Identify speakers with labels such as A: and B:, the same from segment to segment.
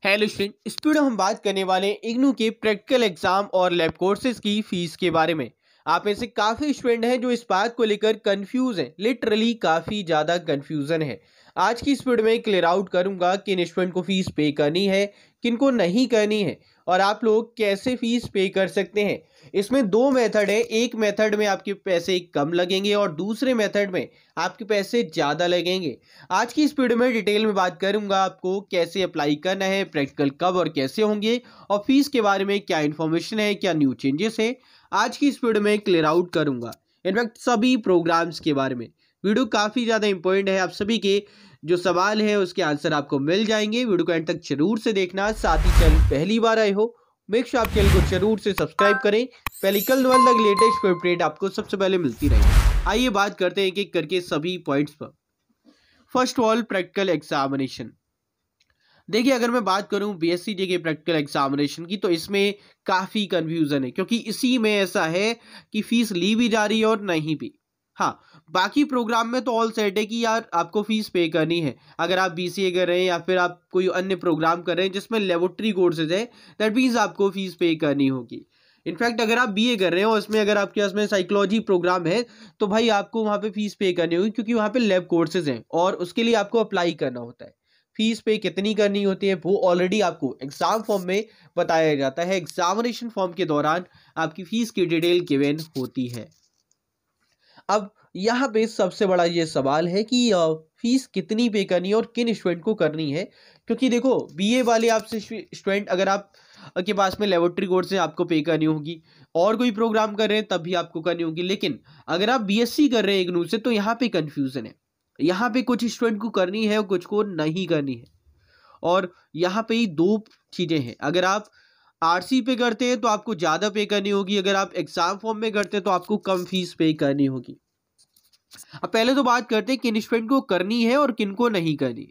A: Hello student, इस video में हम बात करने वाले हैं इग्नू के प्रैक्टिकल एग्जाम और लैब कोर्सेज की फीस के बारे में। आप में से काफ़ी स्टूडेंट हैं जो इस बात को लेकर कंफ्यूज हैं, लिटरली काफ़ी ज़्यादा कंफ्यूजन है। आज की इस वीडियो में क्लियर आउट करूंगा किन स्टूडेंट को फीस पे करनी है, किन को नहीं करनी है और आप लोग कैसे फीस पे कर सकते हैं। इसमें दो मेथड है, एक मेथड में आपके पैसे कम लगेंगे और दूसरे मेथड में आपके पैसे ज़्यादा लगेंगे। आज की इस वीडियो में डिटेल में बात करूंगा आपको कैसे अप्लाई करना है, प्रैक्टिकल कब और कैसे होंगे और फीस के बारे में क्या इन्फॉर्मेशन है, क्या न्यू चेंजेस है, आज की इस वीडियो में क्लियर आउट करूंगा। इनफैक्ट सभी प्रोग्राम्स के बारे में वीडियो काफ़ी ज़्यादा इंपॉर्टेंट है। आप सभी के जो सवाल है उसके आंसर आपको मिल जाएंगे। वीडियो को एंड तक जरूर से देखना। साथ ही चैनल पहली बार आए हो, मेक श्योर आप चैनल को जरूर से सब्सक्राइब करें। पहले कल तक लेटेस्ट अपडेट आपको सबसे पहले मिलती रहेगी। आइए बात करते हैं एक एक करके सभी पॉइंट्स पर। First of all, practical examination. देखिए, अगर मैं बात करूं बीएससीजे के प्रैक्टिकल एग्जामिनेशन की तो इसमें काफ़ी कन्फ्यूज़न है, क्योंकि इसी में ऐसा है कि फ़ीस ली भी जा रही है और नहीं भी। हाँ, बाकी प्रोग्राम में तो ऑल सेट है कि यार आपको फ़ीस पे करनी है। अगर आप बीसीए कर रहे हैं या फिर आप कोई अन्य प्रोग्राम कर रहे हैं जिसमें लेबोरेटरी कोर्सेज है, दैट मीन्स आपको फ़ीस पे करनी होगी। इनफैक्ट अगर आप बीए कर रहे हो और इसमें अगर आपके पास में साइकोलॉजी प्रोग्राम है तो भाई आपको वहाँ पे फीस पे करनी होगी, क्योंकि वहाँ पे लैब कोर्सेज हैं और उसके लिए आपको अप्लाई करना होता है। फीस पे कितनी करनी होती है वो ऑलरेडी आपको एग्जाम फॉर्म में बताया जाता है। एग्जामिनेशन फॉर्म के दौरान आपकी फीस की डिटेल गिवन होती है। अब यहाँ पे सबसे बड़ा ये सवाल है कि फीस कितनी पे करनी है और किन स्टूडेंट को करनी है, क्योंकि देखो बीए वाले आपसे स्टूडेंट अगर आप के पास में लेबोरेटरी कोर्स है आपको पे करनी होगी, और कोई प्रोग्राम कर रहे हैं तब भी आपको करनी होगी। लेकिन अगर आप बीएससी कर रहे हैं इग्नू से तो यहाँ पे कंफ्यूजन है। यहाँ पे कुछ स्टूडेंट को करनी है और कुछ को नहीं करनी है। और यहाँ पे ही दो चीज़ें हैं, अगर आप आरसी पे करते हैं तो आपको ज़्यादा पे करनी होगी, अगर आप एग्जाम फॉर्म में करते हैं तो आपको कम फीस पे करनी होगी। अब पहले तो बात करते हैं किन स्टूडेंट को करनी है और किन को नहीं करनी।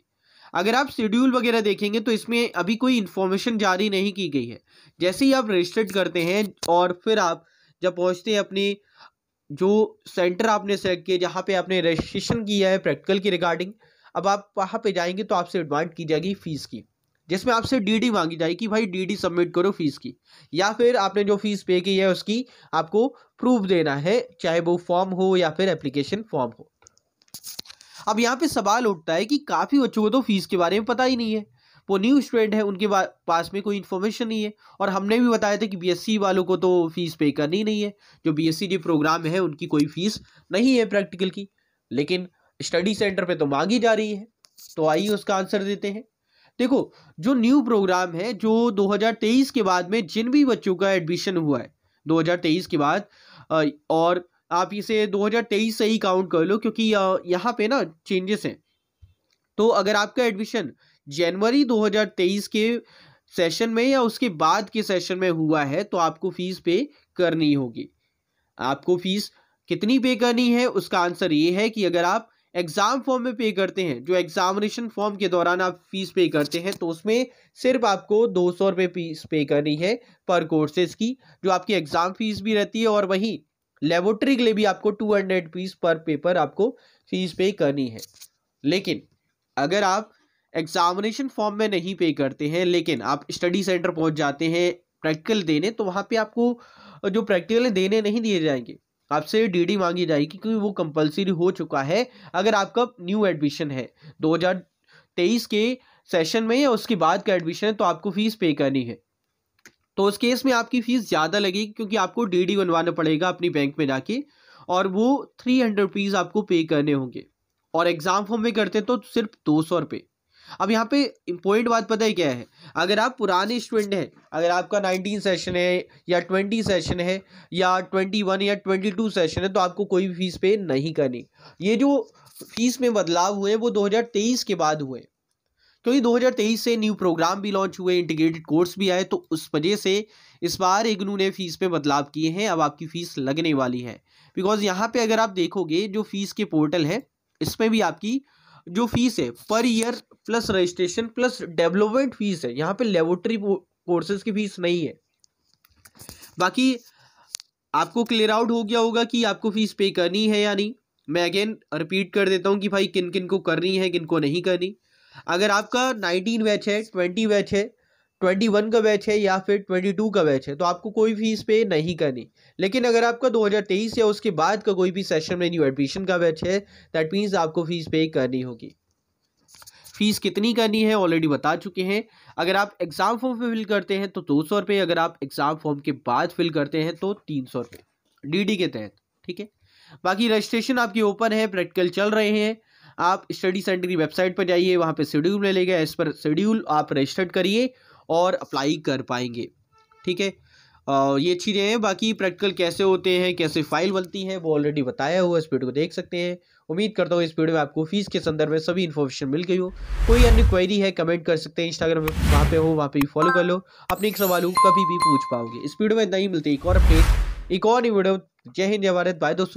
A: अगर आप शेड्यूल वगैरह देखेंगे तो इसमें अभी कोई इन्फॉर्मेशन जारी नहीं की गई है। जैसे ही आप रजिस्टर्ड करते हैं और फिर आप जब पहुंचते हैं अपने जो सेंटर आपने सेलेक्ट किया जहाँ पे आपने रजिस्ट्रेशन किया है प्रैक्टिकल की रिगार्डिंग, अब आप वहाँ पे जाएंगे तो आपसे डिमांड की जाएगी फीस की, जिसमें आपसे डीडी मांगी जाएगी कि भाई डीडी सबमिट करो फीस की, या फिर आपने जो फीस पे की है उसकी आपको प्रूफ देना है, चाहे वो फॉर्म हो या फिर एप्लीकेशन फॉर्म हो। अब यहाँ पे सवाल उठता है कि काफ़ी बच्चों को तो फीस के बारे में पता ही नहीं है, वो न्यू स्टूडेंट है, उनके पास में कोई इन्फॉर्मेशन नहीं है। और हमने भी बताया था कि बीएससी वालों को तो फीस पे करनी नहीं है, जो बीएससी जो प्रोग्राम है उनकी कोई फीस नहीं है प्रैक्टिकल की, लेकिन स्टडी सेंटर पे तो मांगी जा रही है। तो आइए उसका आंसर देते हैं। देखो, जो न्यू प्रोग्राम है, जो 2023 के बाद में जिन भी बच्चों का एडमिशन हुआ है 2023 के बाद, और आप इसे 2023 से ही काउंट कर लो, क्योंकि यहाँ पे ना चेंजेस हैं। तो अगर आपका एडमिशन जनवरी 2023 के सेशन में या उसके बाद के सेशन में हुआ है तो आपको फीस पे करनी होगी। आपको फीस कितनी पे करनी है उसका आंसर ये है कि अगर आप एग्जाम फॉर्म में पे करते हैं, जो एग्जामिनेशन फॉर्म के दौरान आप फीस पे करते हैं, तो उसमें सिर्फ आपको 200 रुपये फीस पे करनी है पर कोर्सेज की, जो आपकी एग्जाम फीस भी रहती है, और वहीं लेबोरेटरी के लिए भी आपको 200 रुपीज़ पर पेपर आपको फीस पे करनी है। लेकिन अगर आप एग्जामिनेशन फॉर्म में नहीं पे करते हैं लेकिन आप स्टडी सेंटर पहुंच जाते हैं प्रैक्टिकल देने, तो वहाँ पे आपको जो प्रैक्टिकल देने नहीं दिए जाएंगे, आपसे डीडी मांगी जाएगी, क्योंकि वो कंपलसरी हो चुका है। अगर आपका न्यू एडमिशन है 2023 के सेशन में या उसके बाद का एडमिशन है तो आपको फीस पे करनी है। तो उस केस में आपकी फीस ज़्यादा लगेगी, क्योंकि आपको डीडी बनवाना पड़ेगा अपनी बैंक में जाके, और वो 300 रुपीज़ आपको पे करने होंगे। और एग्जाम फॉर्म में करते हैं तो सिर्फ 200 रुपये। अब यहाँ पे इम्पोर्टेंट बात पता है क्या है, अगर आप पुराने स्टूडेंट हैं, अगर आपका 19 सेशन है या 20 सेशन है या 21 या 22 सेशन है, तो आपको कोई भी फीस पे नहीं करनी। ये जो फीस में बदलाव हुए वो 2023 के बाद हुए, क्योंकि 2023 से न्यू प्रोग्राम भी लॉन्च हुए, इंटीग्रेटेड कोर्स भी आए, तो उस वजह से इस बार इग्नू ने फीस में बदलाव किए हैं। अब आपकी फ़ीस लगने वाली है, बिकॉज यहाँ पे अगर आप देखोगे जो फीस के पोर्टल है, इसमें भी आपकी जो फीस है per year plus registration plus development fees है, यहाँ पे लेबोरेटरी कोर्सेज की फीस नहीं है। बाकी आपको क्लियर आउट हो गया होगा कि आपको फीस पे करनी है या नहीं। मैं अगेन रिपीट कर देता हूँ कि भाई किन किन को करनी है, किन को नहीं करनी। अगर आपका 19 बैच है, 20 बैच है, 21 का बैच है या फिर 22 का बैच है तो आपको कोई फीस पे नहीं करनी। लेकिन अगर आपका 2023 या उसके बाद का कोई भी सेशन में न्यू एडमिशन का बैच है, दैट मीन्स आपको फीस पे करनी होगी। फीस कितनी करनी है ऑलरेडी बता चुके हैं। अगर आप एग्जाम फॉर्म पे फिल करते हैं तो 200 रुपये, अगर आप एग्जाम फॉर्म के बाद फिल करते हैं तो 300 रुपये डीडी के तहत। ठीक है, बाकी रजिस्ट्रेशन आपकी ओपन है, प्रैक्टिकल चल रहे हैं। आप स्टडी सेंटर की वेबसाइट पर जाइए, वहाँ पे शेड्यूल मिलेगा, इस पर शेड्यूल आप रजिस्टर्ड करिए और अप्लाई कर पाएंगे। ठीक है, ये चीज़ें हैं। बाकी प्रैक्टिकल कैसे होते हैं, कैसे फाइल बनती है, वो ऑलरेडी बताया हुआ, इस वीडियो को देख सकते हैं। उम्मीद करता हूँ इस वीडियो में आपको फीस के संदर्भ में सभी इन्फॉर्मेशन मिल गई हो। कोई अन्य क्वेरी है कमेंट कर सकते हैं, इंस्टाग्राम में वहाँ पे हो, वहाँ पे भी फॉलो कर लो, अपने एक सवाल कभी भी पूछ पाओगे। इस वीडियो में इतना ही, मिलते एक और अपडेट एक और नई वीडियो। जय हिंद, जय भारत, बाय दोस्तों।